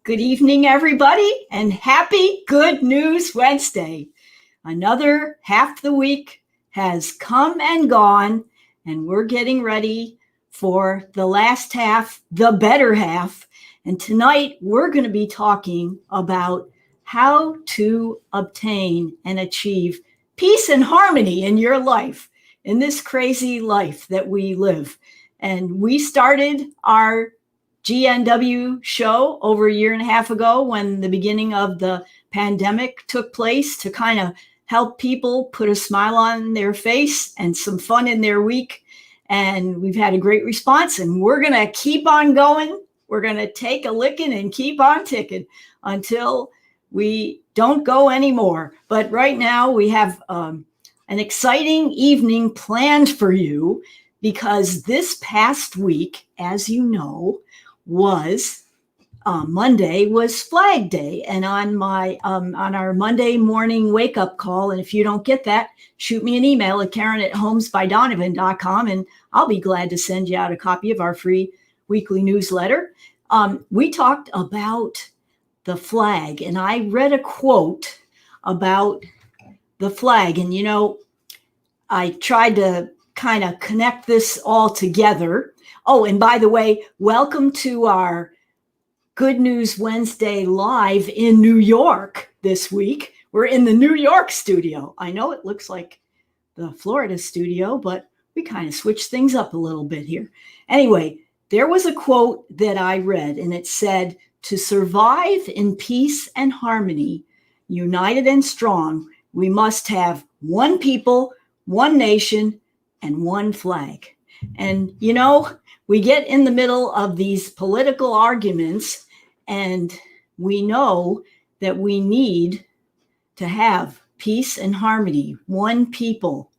Good evening, everybody, and happy Good News Wednesday. Another half the week has come and gone, and we're getting ready for the last half, the better half. And tonight, we're going to be talking about how to obtain and achieve peace and harmony in your life, in this crazy life that we live. And we started our GNW show over a year and a half ago when the beginning of the pandemic took place to kind of help people put a smile on their face and some fun in their week. And we've had a great response, and we're going to keep on going. We're going to take a licking and keep on ticking until we don't go anymore. But right now we have an exciting evening planned for you, because this past week, as you know, was Monday was Flag Day, and on our Monday morning wake up call, and if you don't get that, shoot me an email at Karen@homesbydonovan.com, and I'll be glad to send you out a copy of our free weekly newsletter. We talked about the flag, and I read a quote about the flag, and I tried to kind of connect this all together. Oh, and by the way, welcome to our Good News Wednesday live in New York this week. We're in the New York studio. I know it looks like the Florida studio, but we kind of switched things up a little bit here. Anyway, there was a quote that I read, and it said, "To survive in peace and harmony, united and strong, we must have one people, one nation, and one flag." And we get in the middle of these political arguments, and we know that we need to have peace and harmony, one people,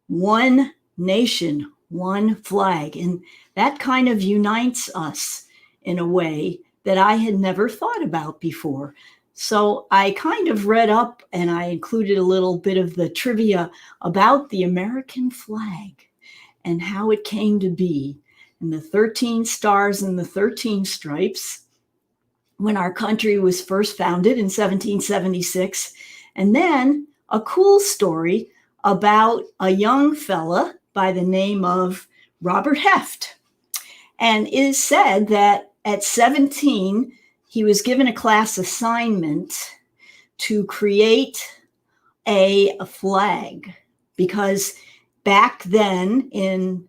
one nation, one flag. And that kind of unites us in a way that I had never thought about before. So I kind of read up, and I included a little bit of the trivia about the American flag and how it came to be, and the 13 stars and the 13 stripes when our country was first founded in 1776. And then a cool story about a young fella by the name of Robert Heft. And it is said that at 17, he was given a class assignment to create a flag, because back then, in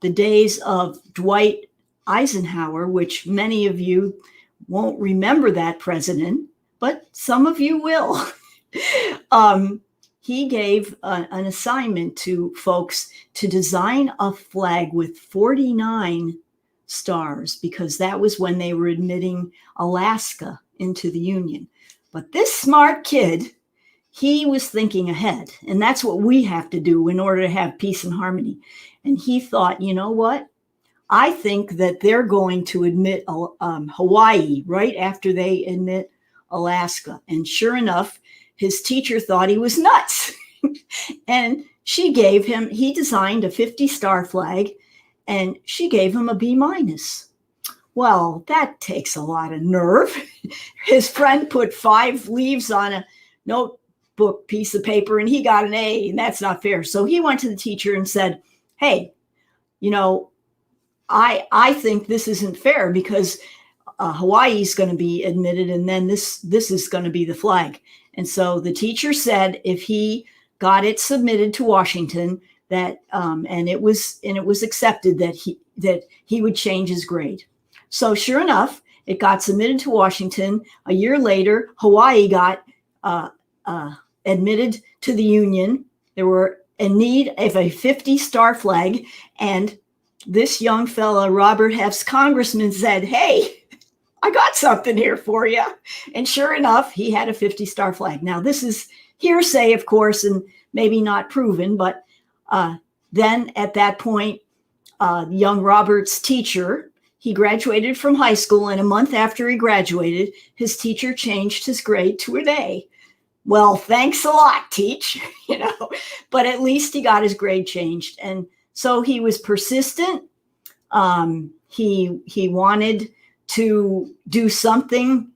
the days of Dwight Eisenhower, which many of you won't remember that president, but some of you will, he gave an assignment to folks to design a flag with 49 stars, because that was when they were admitting Alaska into the Union. But this smart kid, he was thinking ahead, and that's what we have to do in order to have peace and harmony. And he thought, you know what? I think that they're going to admit Hawaii right after they admit Alaska. And sure enough, his teacher thought he was nuts. And he designed a 50-star flag, and she gave him a B-. Well, that takes a lot of nerve. His friend put 5 leaves on a notebook piece of paper, and he got an A, and that's not fair. So he went to the teacher and said, "Hey, I think this isn't fair, because Hawaii is going to be admitted, and then this is going to be the flag." And so the teacher said if he got it submitted to Washington, that and it was accepted that he would change his grade. So sure enough, it got submitted to Washington. A year later, Hawaii got admitted to the Union. They were in need of a 50-star flag, and this young fella, Robert Heft's congressman, said, "Hey, I got something here for you." And sure enough, he had a 50-star flag. Now, this is hearsay, of course, and maybe not proven, but then at that point, young Robert's teacher, he graduated from high school, and a month after he graduated, his teacher changed his grade to an A. Well, thanks a lot, Teach, but at least he got his grade changed. And so he was persistent. He wanted to do something,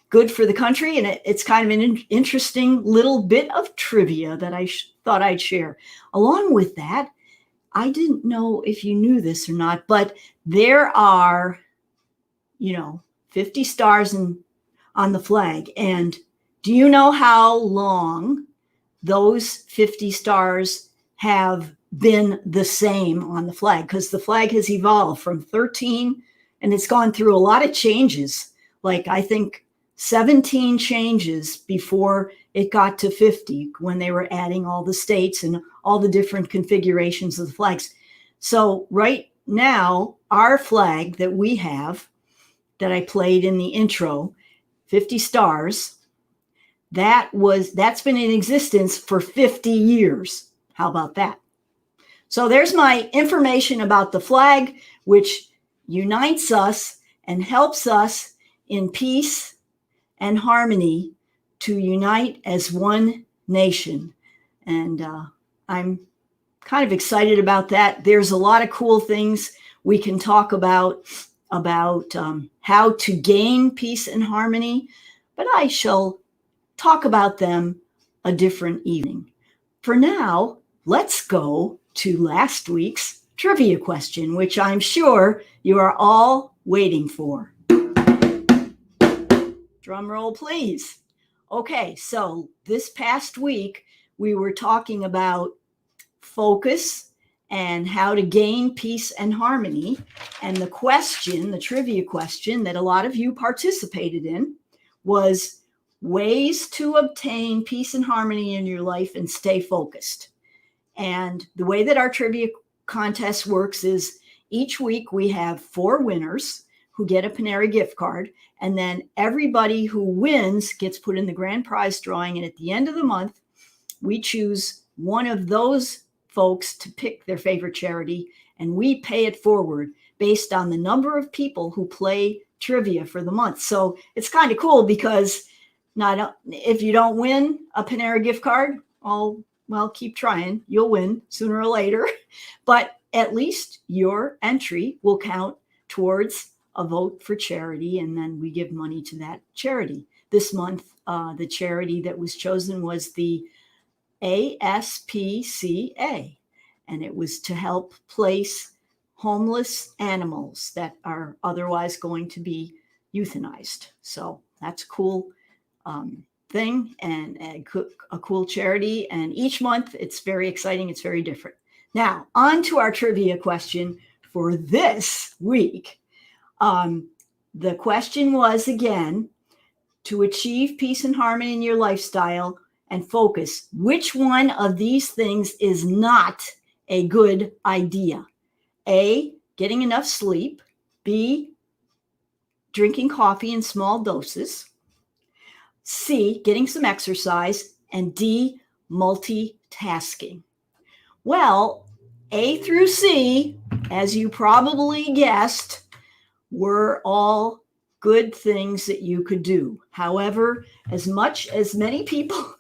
good for the country. And it's kind of an interesting little bit of trivia that I thought I'd share. Along with that, I didn't know if you knew this or not, but there are, 50 stars on the flag. And do you know how long those 50 stars have been the same on the flag? Because the flag has evolved from 13 and it's gone through a lot of changes. Like I think 17 changes before it got to 50 when they were adding all the states and all the different configurations of the flags. So right now, our flag that we have, that I played in the intro, 50 stars, that's been in existence for 50 years. How about that? So there's my information about the flag, which unites us and helps us in peace and harmony to unite as one nation. And I'm kind of excited about that. There's a lot of cool things we can talk about how to gain peace and harmony, but I shall talk about them a different evening. For now, let's go to last week's trivia question, which I'm sure you are all waiting for. Drum roll, please. Okay, so this past week, we were talking about focus and how to gain peace and harmony. And the trivia question that a lot of you participated in was ways to obtain peace and harmony in your life and stay focused. And the way that our trivia contest works is each week we have 4 winners who get a Panera gift card. And then everybody who wins gets put in the grand prize drawing. And at the end of the month, we choose one of those folks to pick their favorite charity, and we pay it forward based on the number of people who play trivia for the month. So it's kind of cool because if you don't win a Panera gift card, keep trying. You'll win sooner or later. But at least your entry will count towards a vote for charity, and then we give money to that charity. This month, the charity that was chosen was the ASPCA, and it was to help place homeless animals that are otherwise going to be euthanized. So that's a cool thing and a cool charity. And each month it's very exciting. It's very different. Now, on to our trivia question for this week. The question was, again, to achieve peace and harmony in your lifestyle and focus, which one of these things is not a good idea? A, getting enough sleep. B, drinking coffee in small doses. C, getting some exercise. And D, multitasking. Well, A through C, as you probably guessed, were all good things that you could do. However, as many people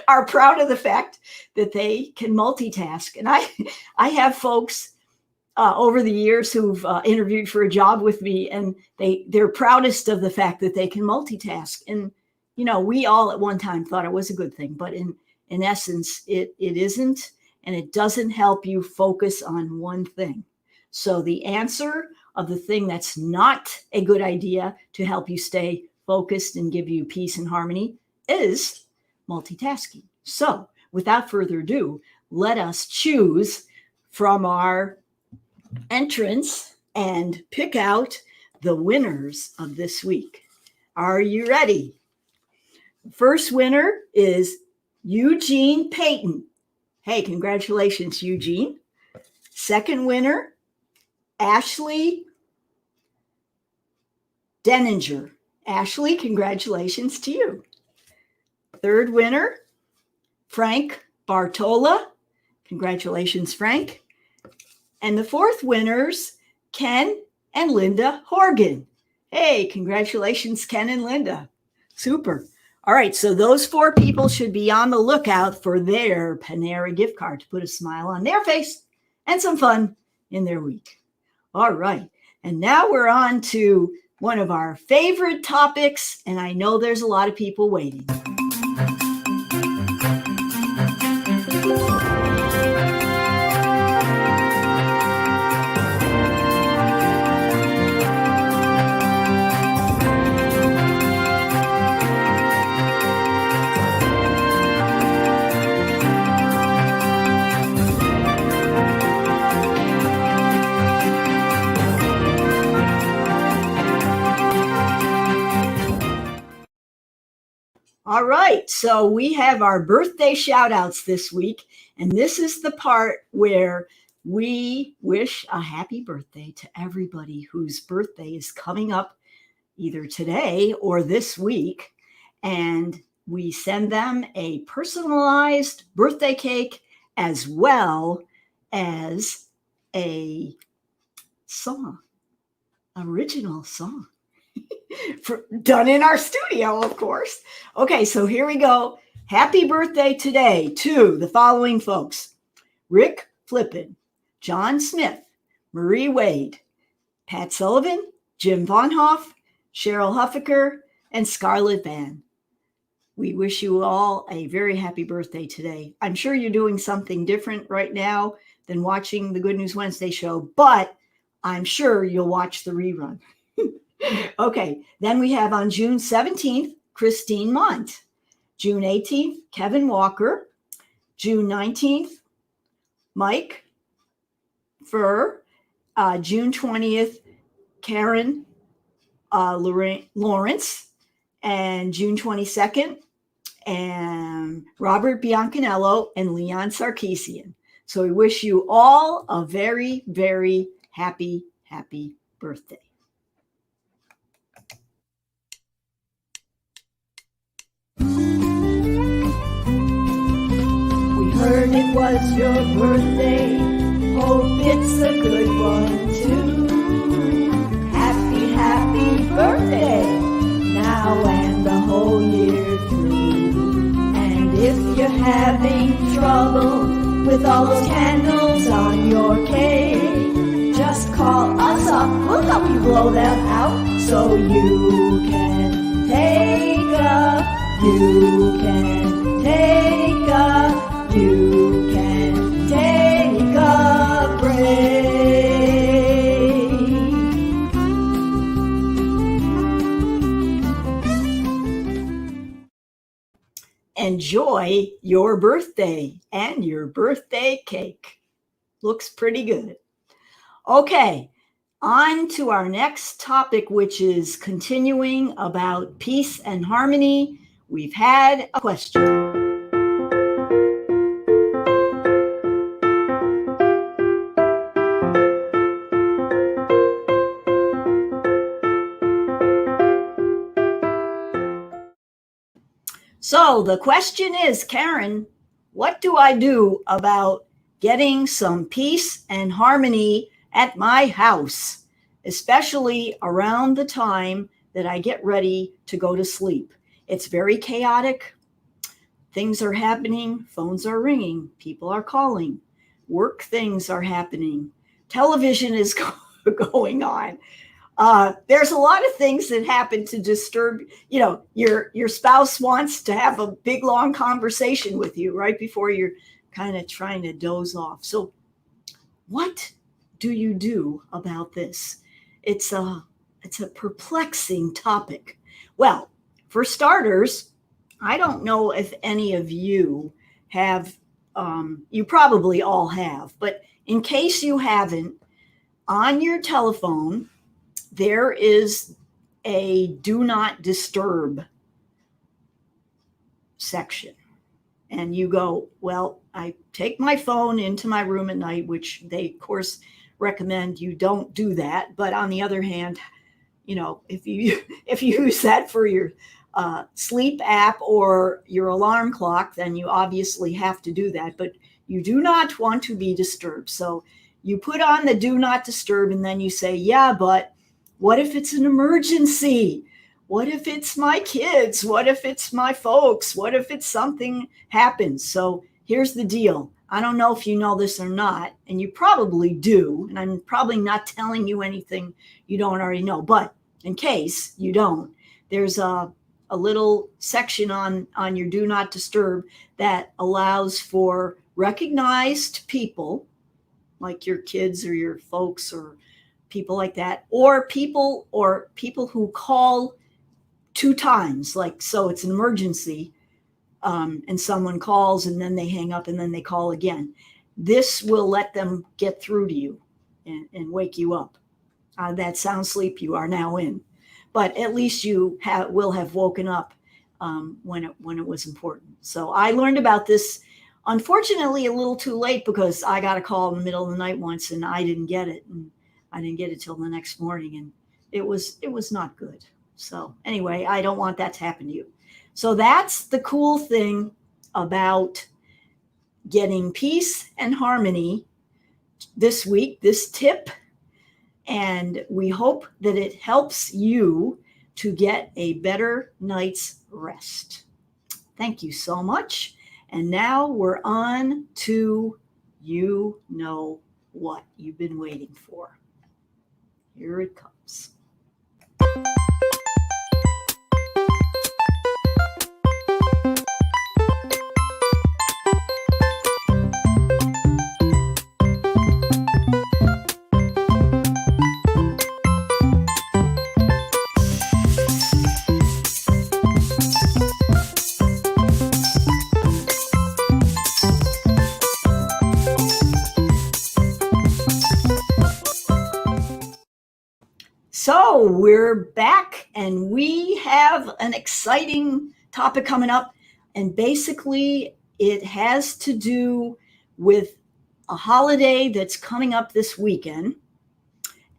are proud of the fact that they can multitask. And I have folks over the years who've interviewed for a job with me, and they're proudest of the fact that they can multitask. And, we all at one time thought it was a good thing, but in essence, it isn't, and it doesn't help you focus on one thing. So the answer of the thing that's not a good idea to help you stay focused and give you peace and harmony is multitasking. So without further ado, let us choose from our entrants and pick out the winners of this week. Are you ready? First winner is Eugene Payton. Hey, congratulations, Eugene. Second winner, Ashley Denninger. Ashley, congratulations to you. Third winner, Frank Bartola. Congratulations, Frank. And the fourth winners, Ken and Linda Horgan. Hey, congratulations, Ken and Linda. Super. All right, so those 4 people should be on the lookout for their Panera gift card to put a smile on their face and some fun in their week. All right, and now we're on to one of our favorite topics, and I know there's a lot of people waiting. All right, so we have our birthday shout outs this week, and this is the part where we wish a happy birthday to everybody whose birthday is coming up either today or this week, and we send them a personalized birthday cake as well as a song, original song. Done in our studio, of course. Okay, so here we go. Happy birthday today to the following folks: Rick Flippin, John Smith, Marie Wade, Pat Sullivan, Jim Von Hoff, Cheryl Huffaker, and Scarlett Van. We wish you all a very happy birthday today. I'm sure you're doing something different right now than watching the Good News Wednesday show, but I'm sure you'll watch the rerun. Okay, then we have on June 17th, Christine Mont. June 18th, Kevin Walker. June 19th, Mike Furr. June 20th, Karen Lawrence. And June 22nd, and Robert Biancanello and Leon Sarkeesian. So we wish you all a very, very happy, happy birthday. Heard it was your birthday, hope it's a good one too. Happy, happy birthday, now and the whole year through. And if you're having trouble with all those candles on your cake, just call us up, we'll help you blow them out. So you can take a, you can take a, you can take a break. Enjoy your birthday and your birthday cake. Looks pretty good. Okay, on to our next topic, which is continuing about peace and harmony. We've had a question. So the question is, Karen, what do I do about getting some peace and harmony at my house, especially around the time that I get ready to go to sleep? It's very chaotic. Things are happening. Phones are ringing. People are calling. Work things are happening. Television is going on. There's a lot of things that happen to disturb, your spouse wants to have a big, long conversation with you right before you're kind of trying to doze off. So what do you do about this? It's a perplexing topic. Well, for starters, I don't know if any of you have, you probably all have, but in case you haven't, on your telephone, there is a do not disturb section. And you go, well, I take my phone into my room at night, which they, of course, recommend you don't do that. But on the other hand, if you use that for your sleep app or your alarm clock, then you obviously have to do that. But you do not want to be disturbed. So you put on the do not disturb, and then you say, yeah, but what if it's an emergency? What if it's my kids? What if it's my folks? What if it's something happens? So here's the deal. I don't know if you know this or not, and you probably do, and I'm probably not telling you anything you don't already know. But in case you don't, there's a little section on your do not disturb that allows for recognized people like your kids or your folks or people like that, or people who call 2 times, like, so it's an emergency, and someone calls and then they hang up and then they call again. This will let them get through to you and wake you up. That sound sleep you are now in, but at least you will have woken up when it was important. So I learned about this, unfortunately, a little too late, because I got a call in the middle of the night once and I didn't get it, and I didn't get it till the next morning, and it was not good. So anyway, I don't want that to happen to you. So that's the cool thing about getting peace and harmony this week, this tip. And we hope that it helps you to get a better night's rest. Thank you so much. And now we're on to you know what you've been waiting for. Here it comes. So we're back and we have an exciting topic coming up. And basically it has to do with a holiday that's coming up this weekend.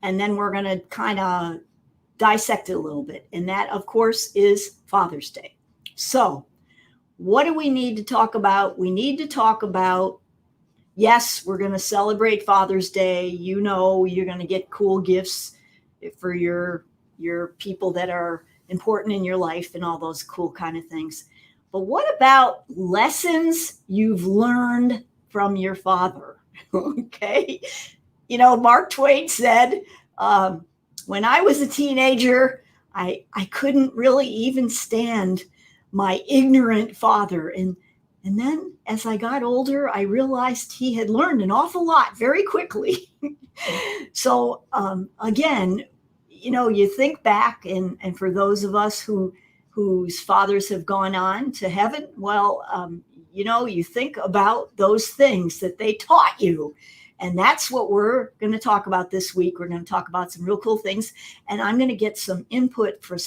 And then we're going to kind of dissect it a little bit. And that, of course, is Father's Day. So what do we need to talk about? We need to talk about, yes, we're going to celebrate Father's Day. You know, you're going to get cool gifts for your people that are important in your life and all those cool kind of things. But what about lessons you've learned from your father? Okay. You know, Mark Twain said, when I was a teenager, I couldn't really even stand my ignorant father. And then as I got older, I realized he had learned an awful lot very quickly. So again, you know, you think back, and for those of us whose fathers have gone on to heaven, well, you know, you think about those things that they taught you. And that's what we're going to talk about this week. We're going to talk about some real cool things. And I'm going to get some input from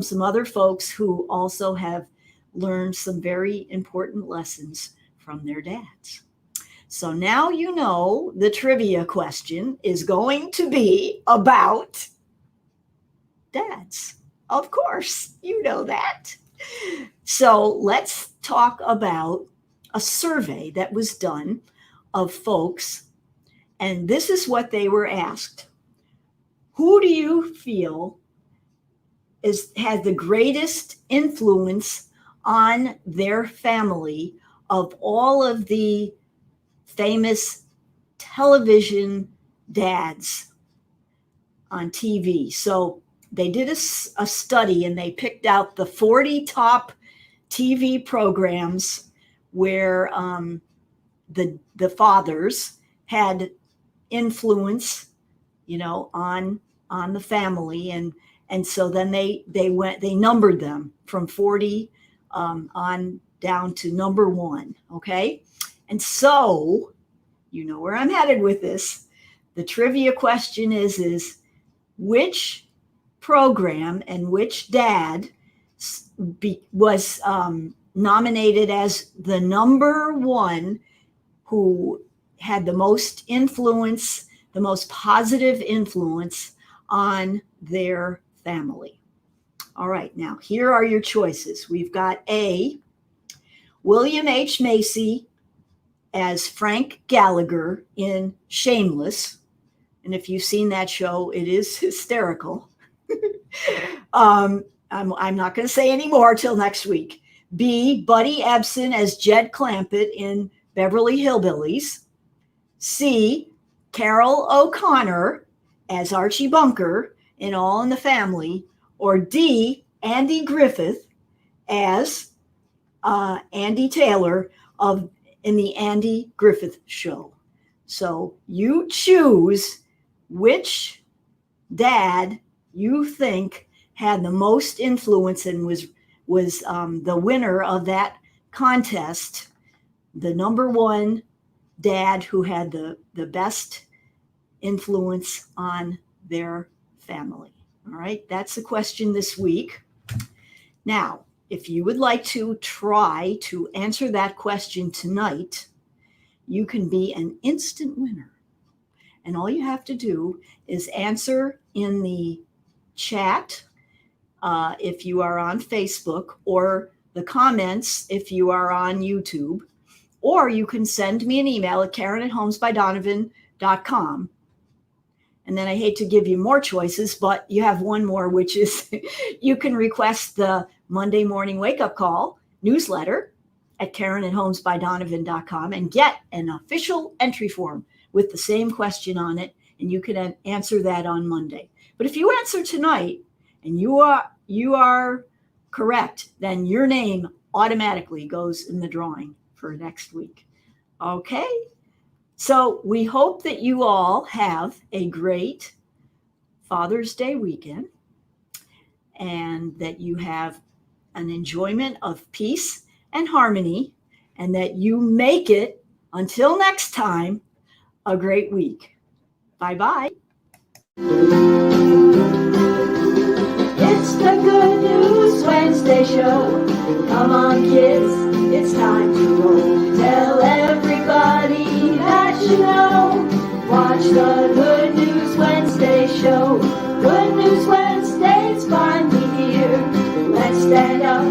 some other folks who also have learned some very important lessons from their dads. So now you know the trivia question is going to be about dads. Of course, you know that. So let's talk about a survey that was done of folks. And this is what they were asked. Who do you feel had the greatest influence on their family of all of the famous television dads on TV? So they did a study and they picked out the 40 top TV programs where the fathers had influence, you know, on the family, and so then they numbered them from 40 on down to number 1. Okay, and so you know where I'm headed with this. The trivia question is which program and which dad was nominated as the number 1 who had the most influence, the most positive influence on their family. All right, now here are your choices. We've got A, William H. Macy as Frank Gallagher in Shameless. And if you've seen that show, it is hysterical. I'm not going to say any more till next week. B, Buddy Ebsen as Jed Clampett in Beverly Hillbillies. C, Carol O'Connor as Archie Bunker in All in the Family, or D, Andy Griffith as Andy Taylor in the Andy Griffith Show. So you choose which dad you think had the most influence and was the winner of that contest, the number one dad who had the best influence on their family. All right, that's the question this week. Now, if you would like to try to answer that question tonight, you can be an instant winner. And all you have to do is answer in the chat if you are on Facebook, or the comments if you are on YouTube, or you can send me an email at Karen@homesbydonovan.com. And then I hate to give you more choices, but you have one more, which is you can request the Monday morning wake-up call newsletter at Karen@homesbydonovan.com and get an official entry form with the same question on it, and you can answer that on Monday. But if you answer tonight and you are correct, then your name automatically goes in the drawing for next week. Okay? So we hope that you all have a great Father's Day weekend and that you have an enjoyment of peace and harmony, and that you make it, until next time, a great week. Bye-bye. It's the Good News Wednesday show. Come on, kids, it's time to roll. Tell everybody that you know. Watch the Good News Wednesday show. Good News Wednesday's finally here. Let's stand up